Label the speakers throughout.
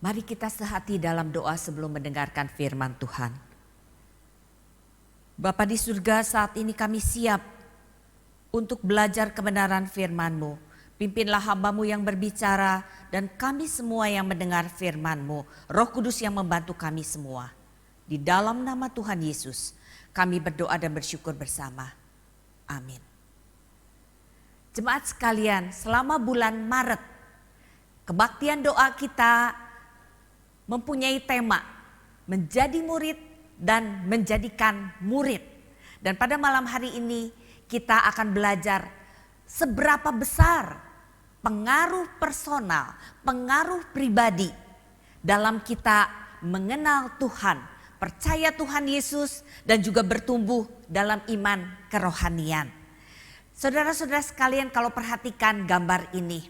Speaker 1: Mari kita sehati dalam doa sebelum mendengarkan firman Tuhan. Bapa di surga, saat ini kami siap untuk belajar kebenaran firman-Mu. Pimpinlah hamba-Mu yang berbicara dan kami semua yang mendengar firman-Mu. Roh Kudus yang membantu kami semua. Di dalam nama Tuhan Yesus kami berdoa dan bersyukur bersama. Amin. Jemaat sekalian, selama bulan Maret kebaktian doa kita mempunyai tema menjadi murid dan menjadikan murid. Dan pada malam hari ini kita akan belajar seberapa besar pengaruh personal, pengaruh pribadi dalam kita mengenal Tuhan, percaya Tuhan Yesus dan juga bertumbuh dalam iman kerohanian. Saudara-saudara sekalian, kalau perhatikan gambar ini,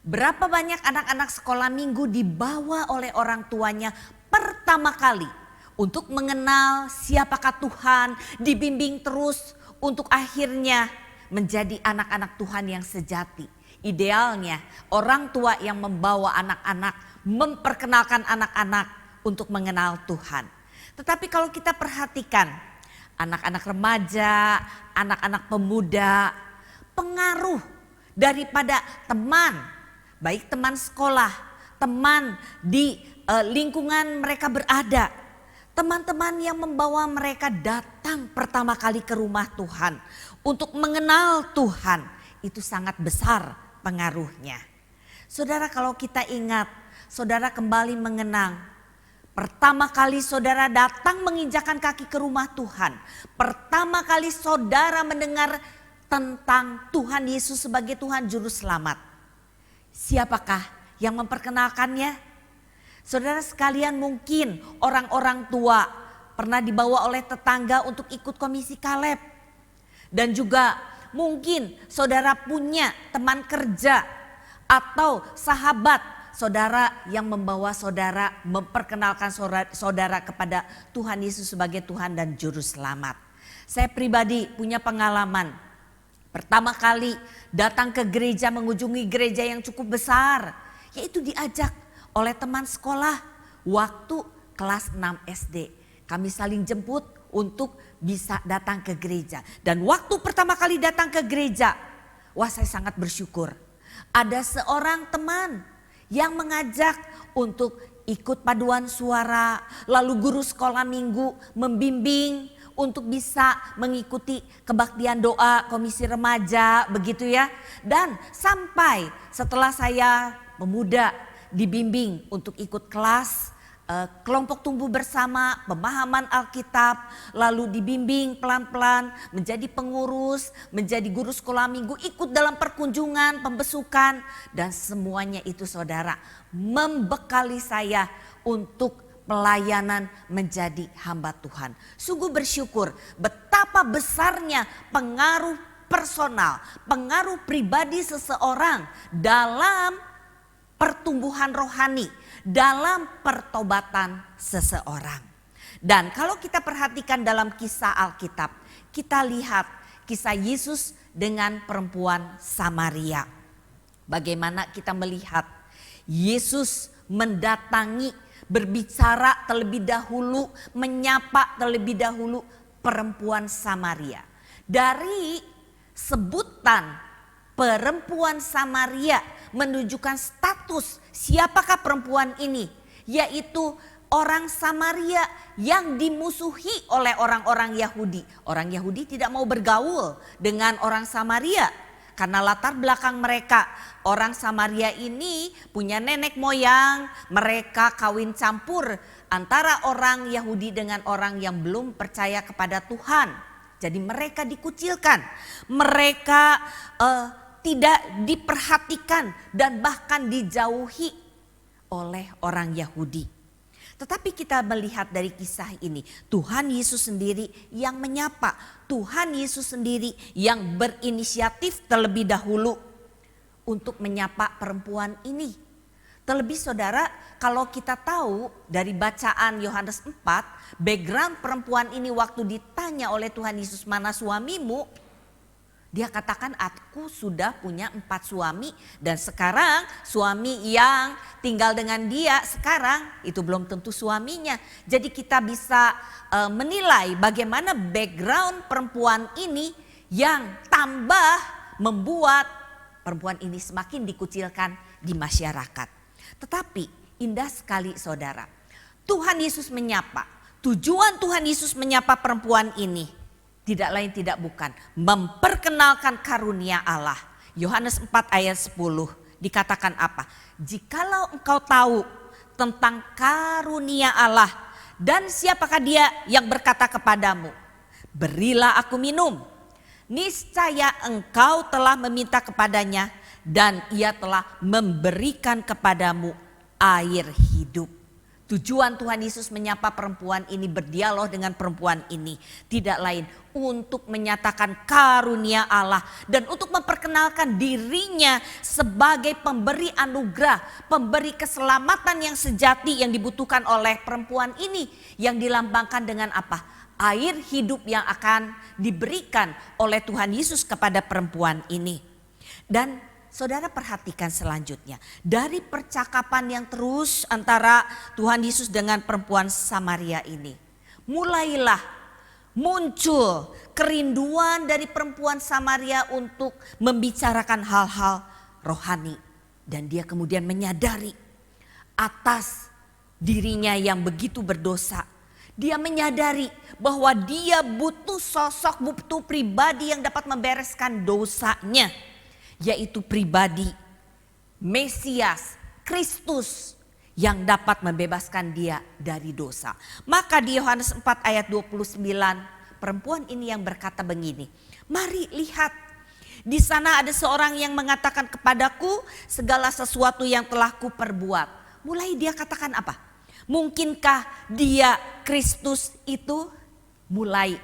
Speaker 1: berapa banyak anak-anak sekolah minggu dibawa oleh orang tuanya pertama kali untuk mengenal siapakah Tuhan, dibimbing terus untuk akhirnya menjadi anak-anak Tuhan yang sejati. Idealnya orang tua yang membawa anak-anak, memperkenalkan anak-anak untuk mengenal Tuhan. Tetapi kalau kita perhatikan anak-anak remaja, anak-anak pemuda, pengaruh daripada teman, baik teman sekolah, teman di lingkungan mereka berada, teman-teman yang membawa mereka datang pertama kali ke rumah Tuhan untuk mengenal Tuhan, itu sangat besar pengaruhnya. Saudara, kalau kita ingat, saudara kembali mengenang pertama kali saudara datang menginjakan kaki ke rumah Tuhan, pertama kali saudara mendengar tentang Tuhan Yesus sebagai Tuhan Juru Selamat, siapakah yang memperkenalkannya? Saudara sekalian, mungkin orang-orang tua pernah dibawa oleh tetangga untuk ikut komisi Kaleb. Dan juga mungkin saudara punya teman kerja atau sahabat saudara yang membawa saudara, memperkenalkan saudara kepada Tuhan Yesus sebagai Tuhan dan Juru Selamat. Saya pribadi punya pengalaman. Pertama kali datang ke gereja, mengunjungi gereja yang cukup besar, yaitu diajak oleh teman sekolah waktu kelas 6 SD. Kami saling jemput untuk bisa datang ke gereja. Dan waktu pertama kali datang ke gereja, wah saya sangat bersyukur. Ada seorang teman yang mengajak untuk ikut paduan suara, lalu guru sekolah minggu membimbing untuk bisa mengikuti kebaktian doa komisi remaja, begitu ya. Dan sampai setelah saya pemuda dibimbing untuk ikut kelas kelompok tumbuh bersama, pemahaman Alkitab, lalu dibimbing pelan-pelan menjadi pengurus, menjadi guru sekolah minggu, ikut dalam perkunjungan, pembesukan, dan semuanya itu saudara membekali saya untuk pelayanan menjadi hamba Tuhan. Sungguh bersyukur betapa besarnya pengaruh personal, pengaruh pribadi seseorang dalam pertumbuhan rohani, dalam pertobatan seseorang. Dan kalau kita perhatikan dalam kisah Alkitab, kita lihat kisah Yesus dengan perempuan Samaria. Bagaimana kita melihat Yesus mendatangi, berbicara terlebih dahulu, menyapa terlebih dahulu perempuan Samaria. Dari sebutan perempuan Samaria menunjukkan status siapakah perempuan ini, yaitu orang Samaria yang dimusuhi oleh orang-orang Yahudi. Orang Yahudi tidak mau bergaul dengan orang Samaria karena latar belakang mereka. Orang Samaria ini punya nenek moyang, mereka kawin campur antara orang Yahudi dengan orang yang belum percaya kepada Tuhan. Jadi mereka dikucilkan, mereka tidak diperhatikan dan bahkan dijauhi oleh orang Yahudi. Tetapi kita melihat dari kisah ini, Tuhan Yesus sendiri yang menyapa, Tuhan Yesus sendiri yang berinisiatif terlebih dahulu untuk menyapa perempuan ini. Terlebih saudara, kalau kita tahu dari bacaan Yohanes 4, background perempuan ini waktu ditanya oleh Tuhan Yesus, mana suamimu? Dia katakan, aku sudah punya 4 suami dan sekarang suami yang tinggal dengan dia sekarang itu belum tentu suaminya. Jadi kita bisa menilai bagaimana background perempuan ini yang tambah membuat perempuan ini semakin dikucilkan di masyarakat. Tetapi indah sekali saudara, Tuhan Yesus menyapa. Tujuan Tuhan Yesus menyapa perempuan ini tidak lain tidak bukan memperkenalkan karunia Allah. Yohanes 4 ayat 10 dikatakan apa? Jikalau engkau tahu tentang karunia Allah dan siapakah dia yang berkata kepadamu, berilah aku minum. Niscaya engkau telah meminta kepadanya dan ia telah memberikan kepadamu air hidup. Tujuan Tuhan Yesus menyapa perempuan ini, berdialog dengan perempuan ini tidak lain untuk menyatakan karunia Allah dan untuk memperkenalkan dirinya sebagai pemberi anugerah, pemberi keselamatan yang sejati yang dibutuhkan oleh perempuan ini, yang dilambangkan dengan apa? Air hidup yang akan diberikan oleh Tuhan Yesus kepada perempuan ini. Dan saudara perhatikan selanjutnya, dari percakapan yang terus antara Tuhan Yesus dengan perempuan Samaria ini, mulailah muncul kerinduan dari perempuan Samaria untuk membicarakan hal-hal rohani. Dan dia kemudian menyadari atas dirinya yang begitu berdosa. Dia menyadari bahwa dia butuh sosok, butuh pribadi yang dapat membereskan dosanya, yaitu pribadi Mesias, Kristus yang dapat membebaskan dia dari dosa. Maka di Yohanes 4 ayat 29 perempuan ini yang berkata begini, mari lihat, di sana ada seorang yang mengatakan kepadaku segala sesuatu yang telah kuperbuat. Mulai dia katakan apa? Mungkinkah dia Kristus itu? Mulai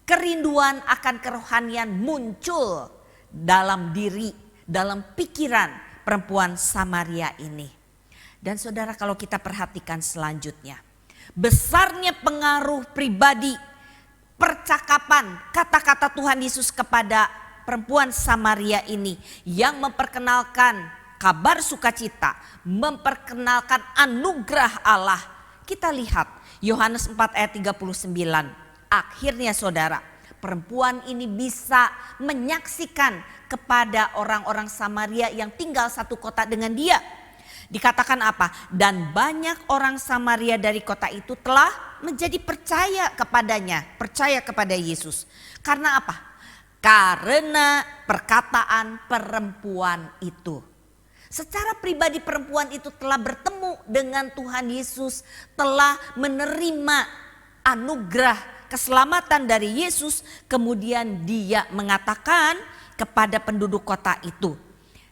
Speaker 1: kerinduan akan kerohanian muncul dalam diri, dalam pikiran perempuan Samaria ini. Dan saudara, kalau kita perhatikan selanjutnya, besarnya pengaruh pribadi, percakapan, kata-kata Tuhan Yesus kepada perempuan Samaria ini yang memperkenalkan kabar sukacita, memperkenalkan anugerah Allah. Kita lihat Yohanes 4 ayat 39. Akhirnya saudara, perempuan ini bisa menyaksikan kepada orang-orang Samaria yang tinggal satu kota dengan dia. Dikatakan apa? Dan banyak orang Samaria dari kota itu telah menjadi percaya kepadanya, percaya kepada Yesus. Karena apa? Karena perkataan perempuan itu. Secara pribadi perempuan itu telah bertemu dengan Tuhan Yesus, telah menerima anugerah keselamatan dari Yesus, kemudian dia mengatakan kepada penduduk kota itu.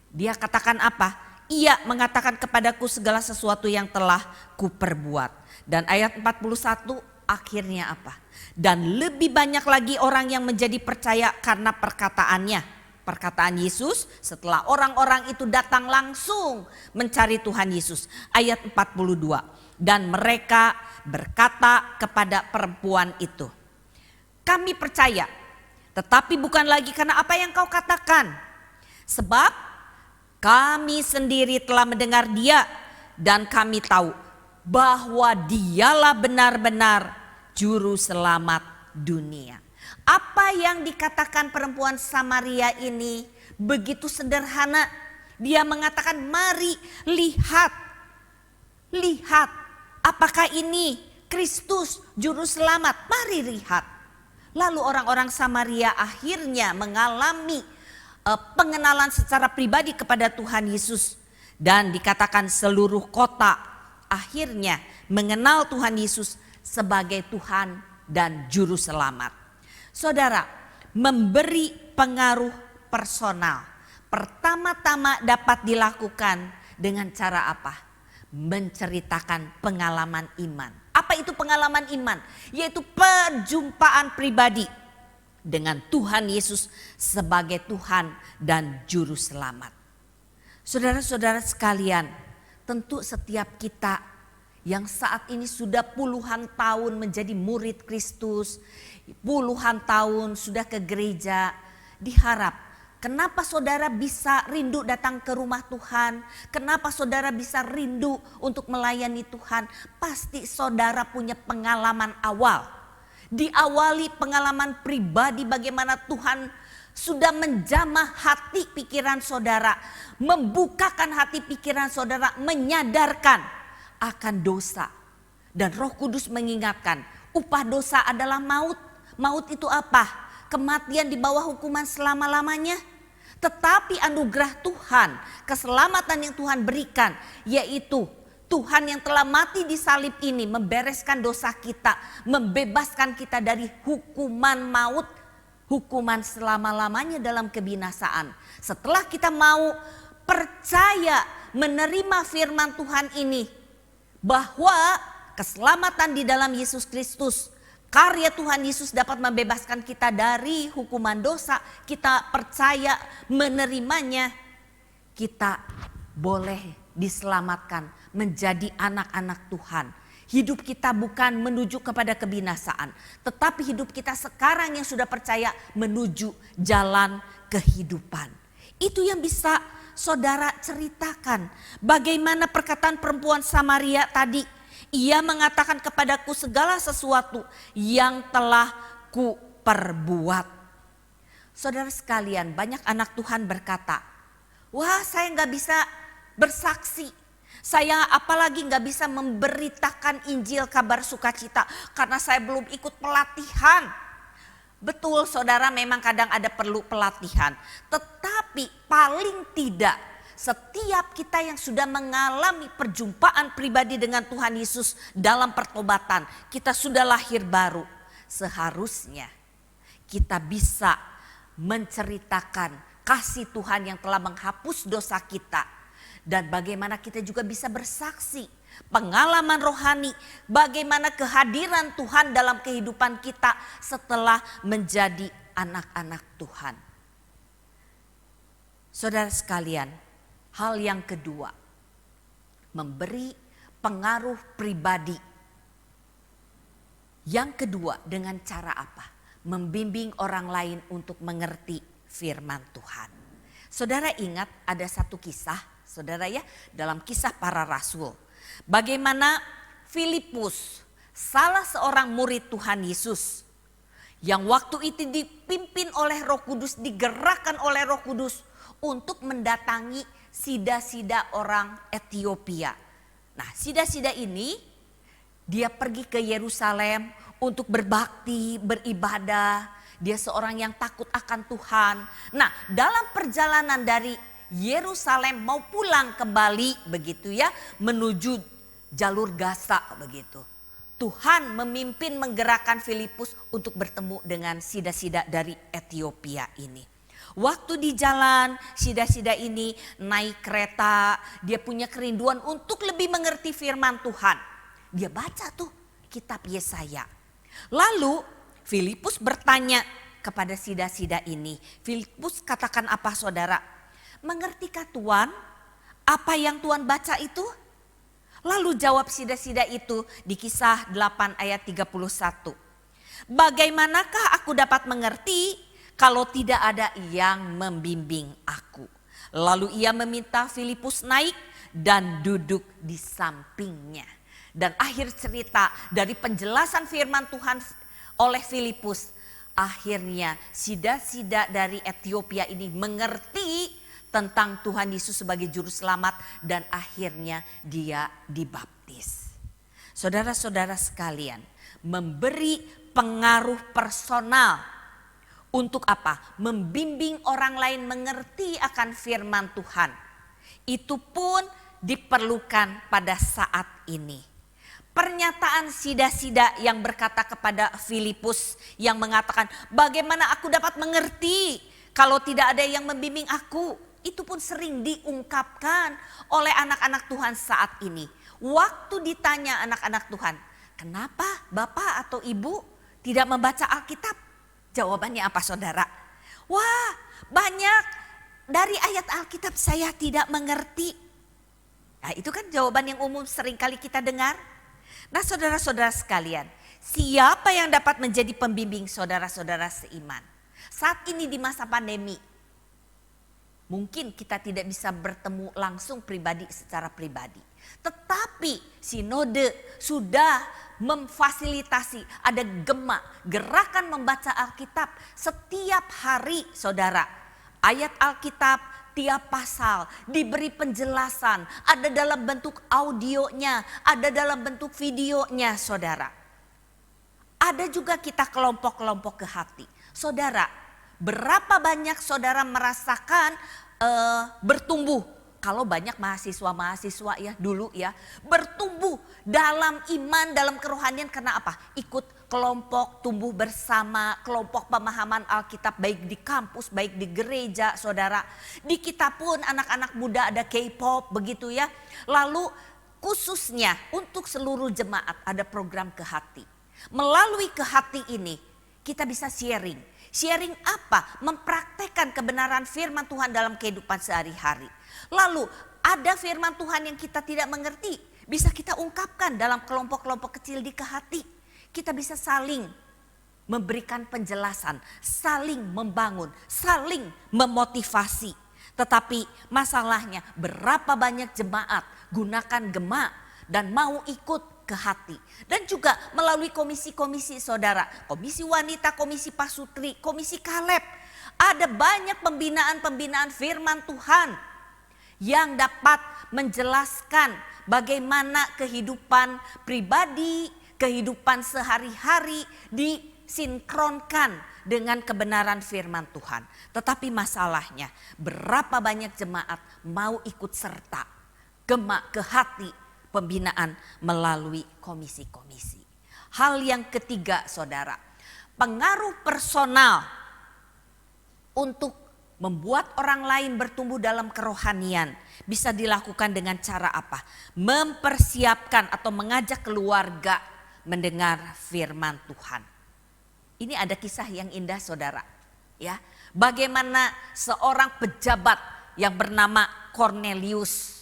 Speaker 1: Dia katakan apa? Ia mengatakan kepadaku segala sesuatu yang telah kuperbuat. Dan ayat 41 akhirnya apa? Dan lebih banyak lagi orang yang menjadi percaya karena perkataannya. Perkataan Yesus setelah orang-orang itu datang langsung mencari Tuhan Yesus. Ayat 42. Dan mereka berkata kepada perempuan itu, kami percaya, tetapi bukan lagi karena apa yang kau katakan. Sebab kami sendiri telah mendengar dia dan kami tahu bahwa dialah benar-benar juru selamat dunia. Apa yang dikatakan perempuan Samaria ini begitu sederhana. Dia mengatakan, mari lihat. Lihat, apakah ini Kristus juru selamat? Mari lihat. Lalu orang-orang Samaria akhirnya mengalami pengenalan secara pribadi kepada Tuhan Yesus. Dan dikatakan seluruh kota akhirnya mengenal Tuhan Yesus sebagai Tuhan dan juru selamat. Saudara, memberi pengaruh personal pertama-tama dapat dilakukan dengan cara apa? Menceritakan pengalaman iman. Apa itu pengalaman iman? Yaitu perjumpaan pribadi dengan Tuhan Yesus sebagai Tuhan dan juru selamat. Saudara-saudara sekalian, tentu setiap kita yang saat ini sudah puluhan tahun menjadi murid Kristus, puluhan tahun sudah ke gereja, diharap. Kenapa saudara bisa rindu datang ke rumah Tuhan? Kenapa saudara bisa rindu untuk melayani Tuhan? Pasti saudara punya pengalaman awal. Diawali pengalaman pribadi bagaimana Tuhan sudah menjamah hati pikiran saudara. Membukakan hati pikiran saudara, menyadarkan akan dosa. Dan Roh Kudus mengingatkan, upah dosa adalah maut. Maut itu apa? Kematian di bawah hukuman selama-lamanya. Tetapi anugerah Tuhan, keselamatan yang Tuhan berikan, yaitu Tuhan yang telah mati di salib ini membereskan dosa kita, membebaskan kita dari hukuman maut, hukuman selama-lamanya dalam kebinasaan. Setelah kita mau percaya menerima firman Tuhan ini, bahwa keselamatan di dalam Yesus Kristus, karya Tuhan Yesus dapat membebaskan kita dari hukuman dosa. Kita percaya menerimanya, kita boleh diselamatkan menjadi anak-anak Tuhan. Hidup kita bukan menuju kepada kebinasaan, tetapi hidup kita sekarang yang sudah percaya menuju jalan kehidupan. Itu yang bisa saudara ceritakan. Bagaimana perkataan perempuan Samaria tadi. Ia mengatakan kepadaku segala sesuatu yang telah ku perbuat. Saudara sekalian, banyak anak Tuhan berkata, wah saya gak bisa bersaksi. Saya apalagi gak bisa memberitakan Injil kabar sukacita karena saya belum ikut pelatihan. Betul saudara, memang kadang ada perlu pelatihan. Tetapi paling tidak setiap kita yang sudah mengalami perjumpaan pribadi dengan Tuhan Yesus dalam pertobatan, kita sudah lahir baru. Seharusnya kita bisa menceritakan kasih Tuhan yang telah menghapus dosa kita. Dan bagaimana kita juga bisa bersaksi pengalaman rohani, bagaimana kehadiran Tuhan dalam kehidupan kita setelah menjadi anak-anak Tuhan. Saudara sekalian, hal yang kedua, memberi pengaruh pribadi. Yang kedua, dengan cara apa? Membimbing orang lain untuk mengerti firman Tuhan. Saudara ingat ada satu kisah, saudara ya, dalam Kisah Para Rasul. Bagaimana Filipus, salah seorang murid Tuhan Yesus, yang waktu itu dipimpin oleh Roh Kudus, digerakkan oleh Roh Kudus untuk mendatangi sida-sida orang Ethiopia. Nah, sida-sida ini dia pergi ke Yerusalem untuk berbakti, beribadah. Dia seorang yang takut akan Tuhan. Nah, dalam perjalanan dari Yerusalem mau pulang kembali begitu ya, menuju jalur Gaza begitu. Tuhan memimpin menggerakkan Filipus untuk bertemu dengan sida-sida dari Ethiopia ini. Waktu di jalan, sida-sida ini naik kereta, dia punya kerinduan untuk lebih mengerti firman Tuhan. Dia baca tuh kitab Yesaya. Lalu Filipus bertanya kepada sida-sida ini. Filipus katakan apa saudara? Mengertikah Tuhan apa yang Tuhan baca itu? Lalu jawab sida-sida itu di Kisah 8 ayat 31. Bagaimanakah aku dapat mengerti kalau tidak ada yang membimbing aku? Lalu ia meminta Filipus naik dan duduk di sampingnya. Dan akhir cerita dari penjelasan firman Tuhan oleh Filipus, akhirnya sida-sida dari Ethiopia ini mengerti tentang Tuhan Yesus sebagai juru selamat dan akhirnya dia dibaptis. Saudara-saudara sekalian, memberi pengaruh personal untuk apa? Membimbing orang lain mengerti akan firman Tuhan. Itu pun diperlukan pada saat ini. Pernyataan sida-sida yang berkata kepada Filipus yang mengatakan, bagaimana aku dapat mengerti kalau tidak ada yang membimbing aku? Itu pun sering diungkapkan oleh anak-anak Tuhan saat ini. Waktu ditanya anak-anak Tuhan, kenapa Bapak atau Ibu tidak membaca Alkitab? Jawabannya apa saudara? Wah, banyak dari ayat Alkitab saya tidak mengerti. Nah, itu kan jawaban yang umum sering kali kita dengar. Nah, saudara-saudara sekalian, siapa yang dapat menjadi pembimbing saudara-saudara seiman? Saat ini di masa pandemi, mungkin kita tidak bisa bertemu langsung pribadi secara pribadi. Tetapi sinode sudah memfasilitasi, ada gema, gerakan membaca Alkitab setiap hari saudara. Ayat Alkitab tiap pasal diberi penjelasan, ada dalam bentuk audionya, ada dalam bentuk videonya saudara. Ada juga kita kelompok-kelompok ke hati. Saudara, berapa banyak saudara merasakan bertumbuh? Kalau banyak mahasiswa-mahasiswa ya dulu ya bertumbuh dalam iman, dalam kerohanian karena apa? Ikut kelompok tumbuh bersama, kelompok pemahaman Alkitab baik di kampus, baik di gereja saudara. Di kita pun anak-anak muda ada K-pop begitu ya. Lalu khususnya untuk seluruh jemaat ada program ke hati. Melalui ke hati ini kita bisa sharing. Sharing apa? Mempraktekkan kebenaran firman Tuhan dalam kehidupan sehari-hari. Lalu ada firman Tuhan yang kita tidak mengerti, bisa kita ungkapkan dalam kelompok-kelompok kecil di kehati. Kita bisa saling memberikan penjelasan, saling membangun, saling memotivasi. Tetapi masalahnya berapa banyak jemaat gunakan gema dan mau ikut ke hati. Dan juga melalui komisi-komisi saudara, komisi wanita, komisi pasutri, komisi Kaleb. Ada banyak pembinaan-pembinaan firman Tuhan yang dapat menjelaskan bagaimana kehidupan pribadi, kehidupan sehari-hari disinkronkan dengan kebenaran firman Tuhan. Tetapi masalahnya berapa banyak jemaat mau ikut serta gema ke hati pembinaan melalui komisi-komisi. Hal yang ketiga saudara, pengaruh personal untuk membuat orang lain bertumbuh dalam kerohanian bisa dilakukan dengan cara apa? Mempersiapkan atau mengajak keluarga mendengar firman Tuhan. Ini ada kisah yang indah saudara. Ya, bagaimana seorang pejabat yang bernama Cornelius.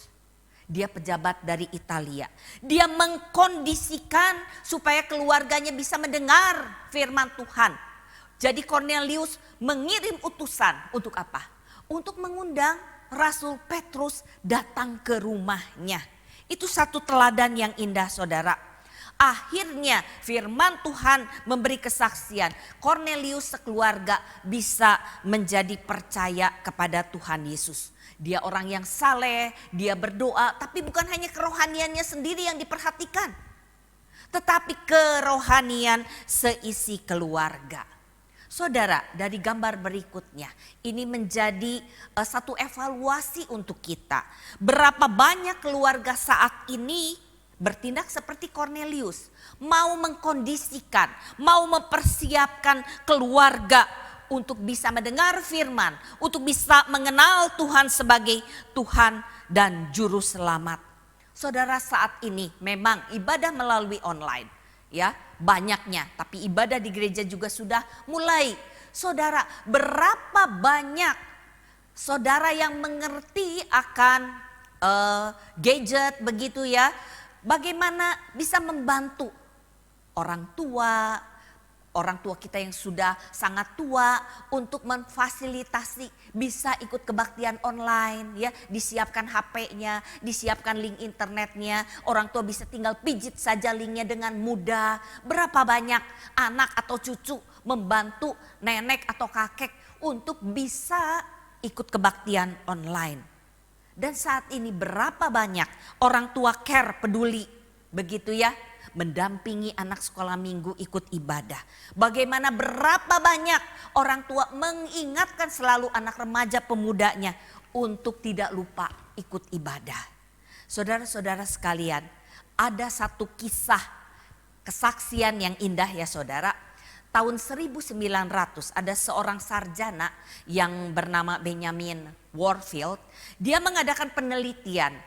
Speaker 1: Dia pejabat dari Italia. Dia mengkondisikan supaya keluarganya bisa mendengar firman Tuhan. Jadi Cornelius mengirim utusan untuk apa? Untuk mengundang Rasul Petrus datang ke rumahnya. Itu satu teladan yang indah saudara. Akhirnya firman Tuhan memberi kesaksian. Cornelius sekeluarga bisa menjadi percaya kepada Tuhan Yesus. Dia orang yang saleh, dia berdoa, tapi bukan hanya kerohaniannya sendiri yang diperhatikan, tetapi kerohanian seisi keluarga. Saudara, dari gambar berikutnya, ini menjadi satu evaluasi untuk kita. Berapa banyak keluarga saat ini bertindak seperti Cornelius, mau mengkondisikan, mau mempersiapkan keluarga untuk bisa mendengar firman, untuk bisa mengenal Tuhan sebagai Tuhan dan Juru Selamat. Saudara, saat ini memang ibadah melalui online ya banyaknya, tapi ibadah di gereja juga sudah mulai. Saudara, berapa banyak saudara yang mengerti akan gadget begitu ya, bagaimana bisa membantu orang tua kita yang sudah sangat tua untuk memfasilitasi bisa ikut kebaktian online ya, disiapkan HP-nya, disiapkan link internetnya, orang tua bisa tinggal pijit saja linknya dengan mudah. Berapa banyak anak atau cucu membantu nenek atau kakek untuk bisa ikut kebaktian online. Dan saat ini berapa banyak orang tua care, peduli begitu ya, mendampingi anak sekolah minggu ikut ibadah. Bagaimana berapa banyak orang tua mengingatkan selalu anak remaja pemudanya untuk tidak lupa ikut ibadah. Saudara-saudara sekalian, ada satu kisah kesaksian yang indah ya saudara. Tahun 1900 ada seorang sarjana yang bernama Benjamin Warfield. Dia mengadakan penelitian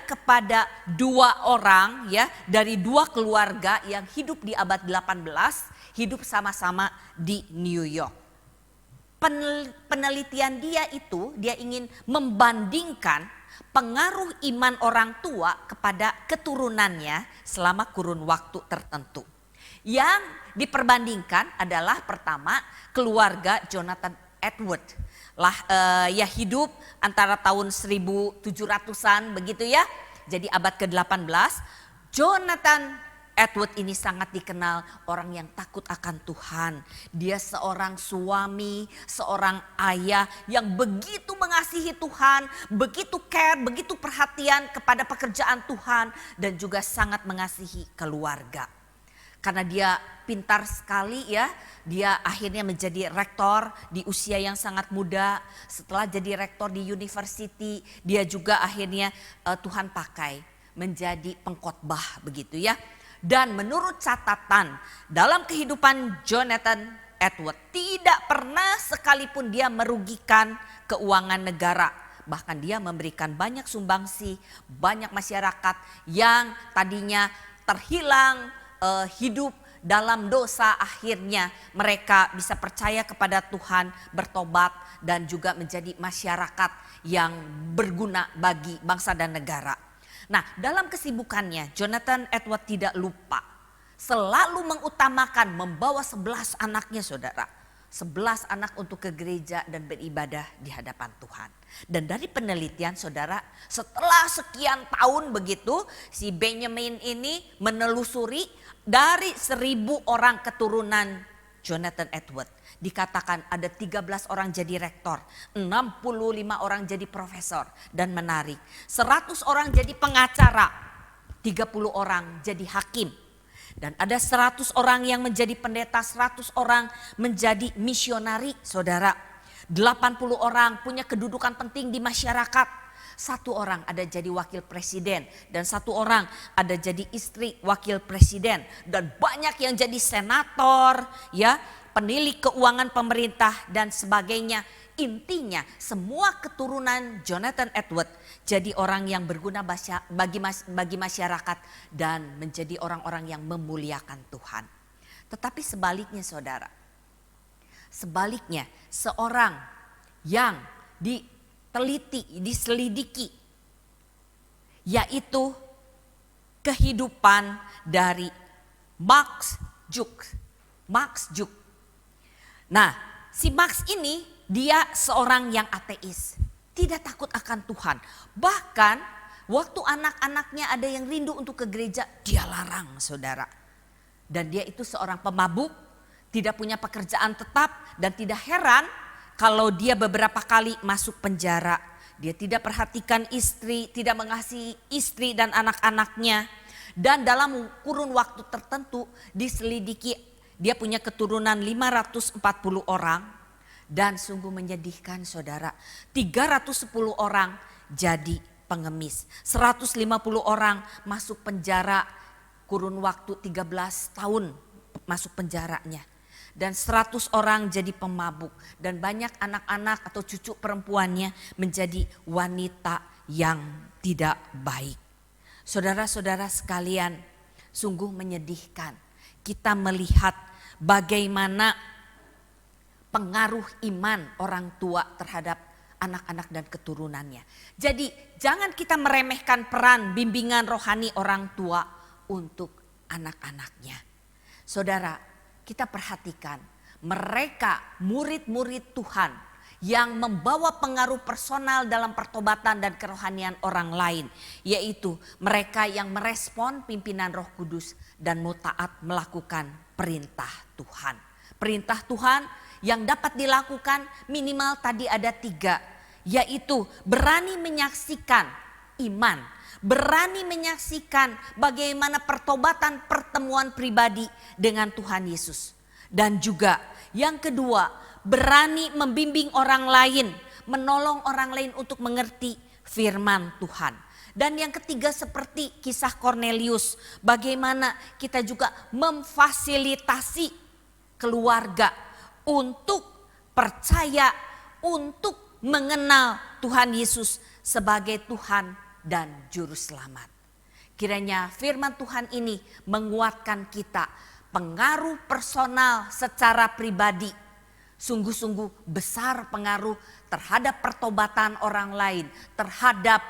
Speaker 1: kepada dua orang ya dari dua keluarga yang hidup di abad 18, hidup sama-sama di New York. Penelitian dia ingin membandingkan pengaruh iman orang tua kepada keturunannya selama kurun waktu tertentu. Yang diperbandingkan adalah pertama keluarga Jonathan Edward. Ya hidup antara tahun 1700-an begitu ya. Jadi abad ke-18. Jonathan Edward ini sangat dikenal orang yang takut akan Tuhan. Dia seorang suami, seorang ayah yang begitu mengasihi Tuhan, begitu care, begitu perhatian kepada pekerjaan Tuhan, dan juga sangat mengasihi keluarga. Karena dia pintar sekali ya, dia akhirnya menjadi rektor di usia yang sangat muda. Setelah jadi rektor di university, dia juga akhirnya Tuhan pakai menjadi pengkhotbah begitu ya. Dan menurut catatan dalam kehidupan Jonathan Edward, tidak pernah sekalipun dia merugikan keuangan negara. Bahkan dia memberikan banyak sumbangsi, banyak masyarakat yang tadinya terhilang, hidup dalam dosa, akhirnya mereka bisa percaya kepada Tuhan, bertobat, dan juga menjadi masyarakat yang berguna bagi bangsa dan negara. Nah, dalam kesibukannya Jonathan Edward tidak lupa selalu mengutamakan membawa 11 anaknya, saudara. 11 anak untuk ke gereja dan beribadah di hadapan Tuhan. Dan dari penelitian, saudara, setelah sekian tahun begitu, si Benjamin ini menelusuri dari 1.000 orang keturunan Jonathan Edward. Dikatakan ada 13 orang jadi rektor, 65 orang jadi profesor, dan menarik, 100 orang jadi pengacara, 30 orang jadi hakim. Dan ada 100 orang yang menjadi pendeta, 100 orang menjadi misionari, saudara. 80 orang punya kedudukan penting di masyarakat. 1 orang ada jadi wakil presiden, dan 1 orang ada jadi istri wakil presiden, dan banyak yang jadi senator, ya, penilik keuangan pemerintah dan sebagainya. Intinya semua keturunan Jonathan Edward jadi orang yang berguna bagi masyarakat dan menjadi orang-orang yang memuliakan Tuhan. Tetapi sebaliknya, saudara, sebaliknya seorang yang diselidiki, yaitu kehidupan dari Max Juk. Nah, si Max ini dia seorang yang ateis, tidak takut akan Tuhan. Bahkan waktu anak-anaknya ada yang rindu untuk ke gereja, dia larang, saudara. Dan dia itu seorang pemabuk, tidak punya pekerjaan tetap, dan tidak heran kalau dia beberapa kali masuk penjara. Dia tidak perhatikan istri, tidak mengasihi istri dan anak-anaknya. Dan dalam kurun waktu tertentu diselidiki, dia punya keturunan 540 orang. Dan sungguh menyedihkan, saudara, 310 orang jadi pengemis, 150 orang masuk penjara, kurun waktu 13 tahun masuk penjaranya. Dan 100 orang jadi pemabuk, dan banyak anak-anak atau cucu perempuannya menjadi wanita yang tidak baik. Saudara-saudara sekalian, sungguh menyedihkan kita melihat bagaimana pengaruh iman orang tua terhadap anak-anak dan keturunannya. Jadi jangan kita meremehkan peran bimbingan rohani orang tua untuk anak-anaknya. Saudara, kita perhatikan mereka murid-murid Tuhan yang membawa pengaruh personal dalam pertobatan dan kerohanian orang lain. Yaitu mereka yang merespon pimpinan Roh Kudus dan mau taat melakukan perintah Tuhan. Perintah Tuhan yang dapat dilakukan minimal tadi ada 3, yaitu berani menyaksikan iman, berani menyaksikan bagaimana pertobatan pertemuan pribadi dengan Tuhan Yesus. Dan juga yang kedua, berani membimbing orang lain, menolong orang lain untuk mengerti firman Tuhan. Dan yang ketiga seperti kisah Cornelius, bagaimana kita juga memfasilitasi keluarga untuk percaya, untuk mengenal Tuhan Yesus sebagai Tuhan dan Juru Selamat. Kiranya firman Tuhan ini menguatkan kita, pengaruh personal secara pribadi, sungguh-sungguh besar pengaruh terhadap pertobatan orang lain, terhadap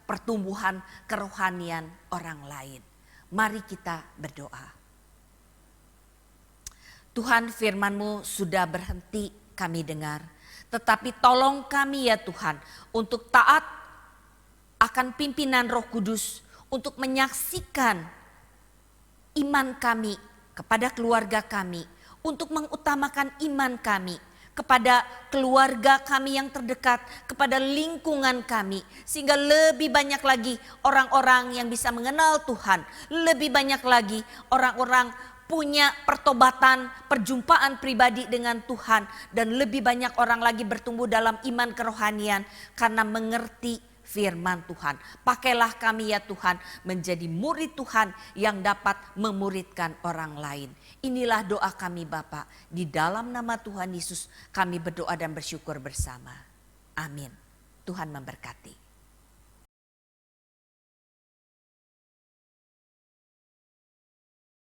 Speaker 1: pertumbuhan kerohanian orang lain. Mari kita berdoa. Tuhan, firman-Mu sudah berhenti kami dengar. Tetapi tolong kami ya Tuhan untuk taat akan pimpinan Roh Kudus, untuk menyaksikan iman kami kepada keluarga kami, untuk mengutamakan iman kami kepada keluarga kami yang terdekat, kepada lingkungan kami, sehingga lebih banyak lagi orang-orang yang bisa mengenal Tuhan, lebih banyak lagi orang-orang punya pertobatan, perjumpaan pribadi dengan Tuhan, dan lebih banyak orang lagi bertumbuh dalam iman kerohanian karena mengerti firman Tuhan. Pakailah kami ya Tuhan menjadi murid Tuhan yang dapat memuridkan orang lain. Inilah doa kami Bapa. Di dalam nama Tuhan Yesus kami berdoa dan bersyukur bersama. Amin. Tuhan memberkati.